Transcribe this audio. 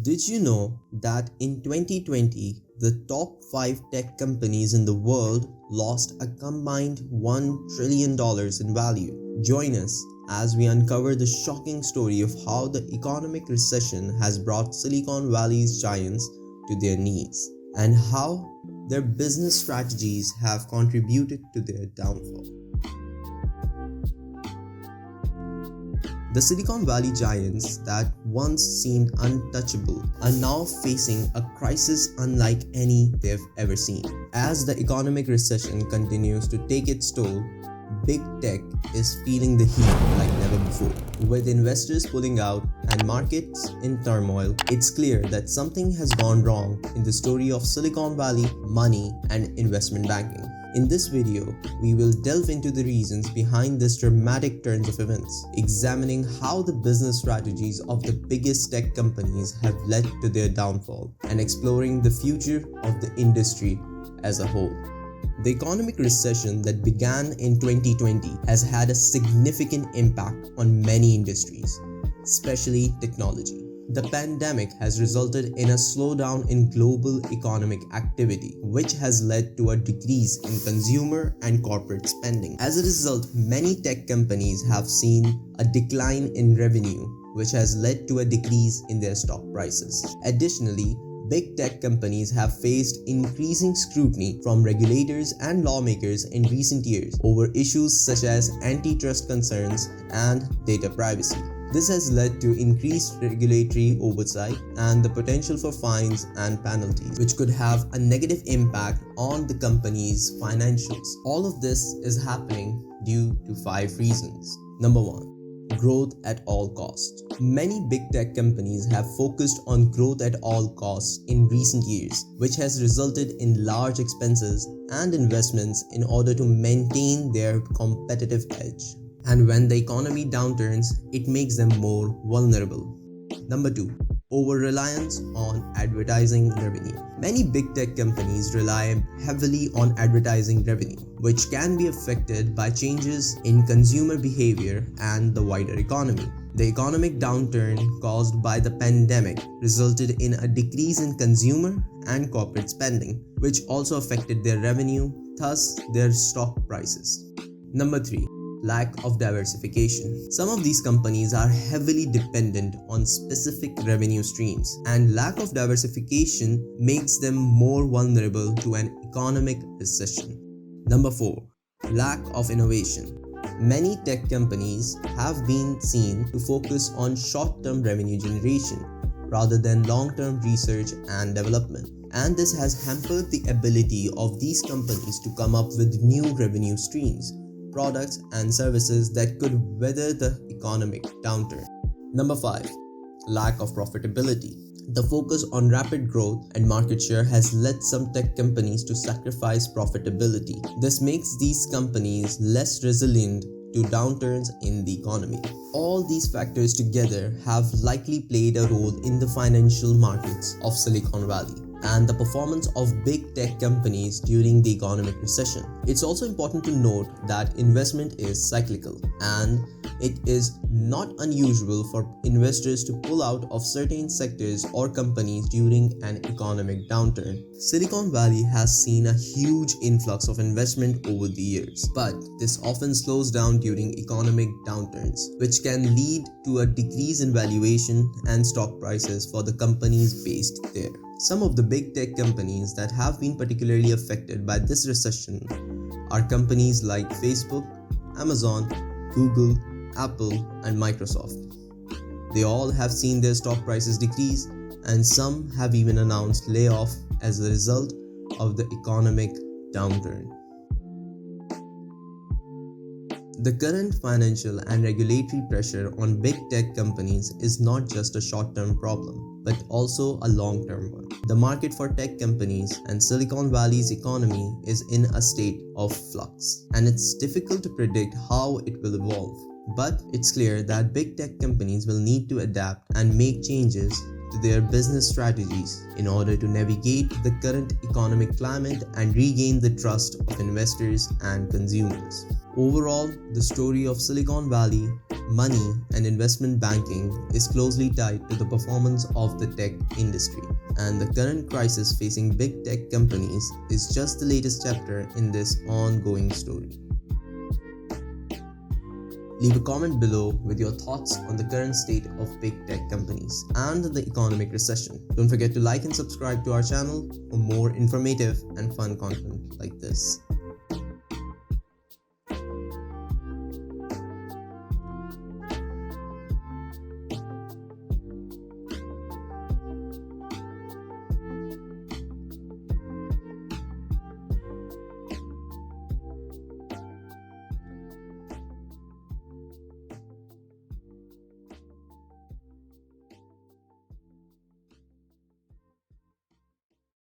Did you know that in 2020, the top 5 tech companies in the world lost a combined $1 trillion in value? Join us as we uncover the shocking story of how the economic recession has brought Silicon Valley's giants to their knees and how their business strategies have contributed to their downfall. The Silicon Valley giants that once seemed untouchable are now facing a crisis unlike any they've ever seen. As the economic recession continues to take its toll, big tech is feeling the heat like never before. With investors pulling out and markets in turmoil, it's clear that something has gone wrong in the story of Silicon Valley money and investment banking. In this video, we will delve into the reasons behind this dramatic turns of events, examining how the business strategies of the biggest tech companies have led to their downfall, and exploring the future of the industry as a whole. The economic recession that began in 2020 has had a significant impact on many industries, especially technology. The pandemic has resulted in a slowdown in global economic activity, which has led to a decrease in consumer and corporate spending. As a result, many tech companies have seen a decline in revenue, which has led to a decrease in their stock prices. Additionally, big tech companies have faced increasing scrutiny from regulators and lawmakers in recent years over issues such as antitrust concerns and data privacy. This has led to increased regulatory oversight and the potential for fines and penalties, which could have a negative impact on the company's financials. All of this is happening due to 5 reasons. Number 1. Growth at all costs. Many big tech companies have focused on growth at all costs in recent years, which has resulted in large expenses and investments in order to maintain their competitive edge. And when the economy downturns, it makes them more vulnerable. Number 2. Over-reliance on advertising revenue. Many big tech companies rely heavily on advertising revenue, which can be affected by changes in consumer behavior and the wider economy. The economic downturn caused by the pandemic resulted in a decrease in consumer and corporate spending, which also affected their revenue, thus their stock prices. Number 3. Lack of diversification. Some of these companies are heavily dependent on specific revenue streams, and lack of diversification makes them more vulnerable to an economic recession. Number 4. Lack of innovation. Many tech companies have been seen to focus on short-term revenue generation rather than long-term research and development, and this has hampered the ability of these companies to come up with new revenue streams, products and services that could weather the economic downturn. Number 5. Lack of profitability. The focus on rapid growth and market share has led some tech companies to sacrifice profitability. This makes these companies less resilient to downturns in the economy. All these factors together have likely played a role in the financial markets of Silicon Valley and the performance of big tech companies during the economic recession. It's also important to note that investment is cyclical, and it is not unusual for investors to pull out of certain sectors or companies during an economic downturn. Silicon Valley has seen a huge influx of investment over the years, but this often slows down during economic downturns, which can lead to a decrease in valuation and stock prices for the companies based there. Some of the big tech companies that have been particularly affected by this recession are companies like Facebook, Amazon, Google, Apple, and Microsoft. They all have seen their stock prices decrease, and some have even announced layoff as a result of the economic downturn. The current financial and regulatory pressure on big tech companies is not just a short-term problem, but also a long-term one. The market for tech companies and Silicon Valley's economy is in a state of flux, and it's difficult to predict how it will evolve. But it's clear that big tech companies will need to adapt and make changes to their business strategies in order to navigate the current economic climate and regain the trust of investors and consumers. Overall, the story of Silicon Valley money and investment banking is closely tied to the performance of the tech industry, and the current crisis facing big tech companies is just the latest chapter in this ongoing story. Leave a comment below with your thoughts on the current state of big tech companies and the economic recession. Don't forget to like and subscribe to our channel for more informative and fun content like this.